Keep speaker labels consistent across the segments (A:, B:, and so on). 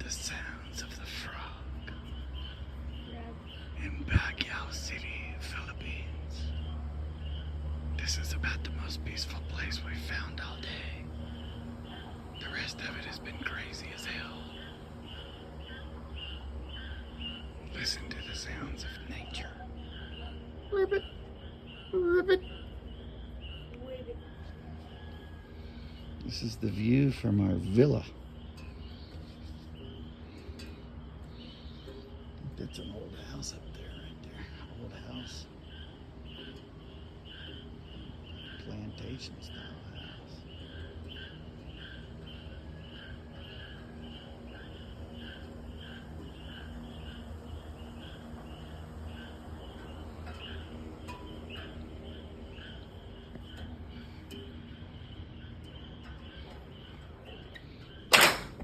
A: the sounds of the frog in Baguio City, Philippines. This is about the most peaceful place we've found all day. The rest of it has been crazy as hell. Listen to the sounds of nature. Ribbit, ribbit. This is the view from our villa. That's an old house up there, right there. Old house. Plantation style house.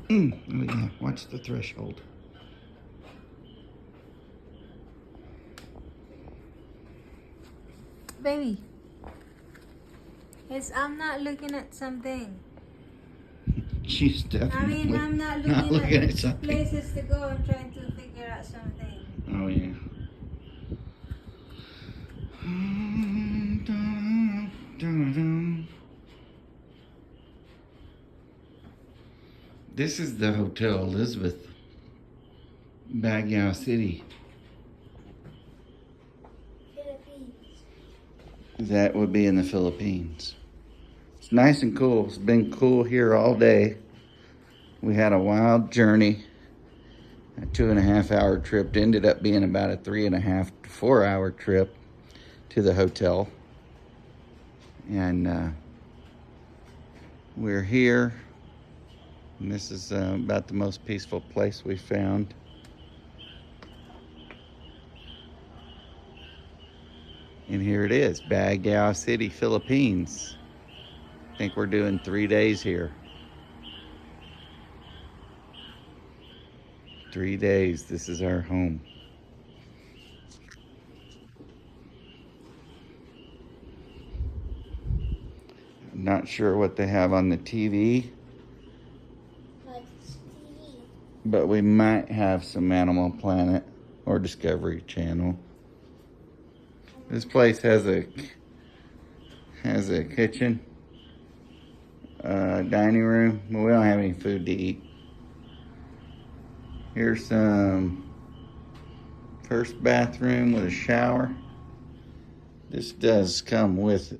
A: Oh yeah, watch the threshold.
B: Baby, I'm not looking at something.
A: She's definitely
B: I'm not
A: looking at something.
B: Places to go. I'm trying to figure out something.
A: Oh yeah. This is the Hotel Elizabeth, Baguio City.
C: Philippines.
A: That would be in the Philippines. It's nice and cool. It's been cool here all day. We had a wild journey. A 2.5 hour trip ended up being about a 3.5 to 4 hour trip to the hotel. And we're here. And this is about the most peaceful place we found. And here it is, Baguio City, Philippines. I think we're doing 3 days here. 3 days, this is our home. I'm not sure what they have on the TV, but we might have some Animal Planet or Discovery Channel. This place has a kitchen, dining room, but we don't have any food to eat. Here's some first bathroom with a shower. This does come with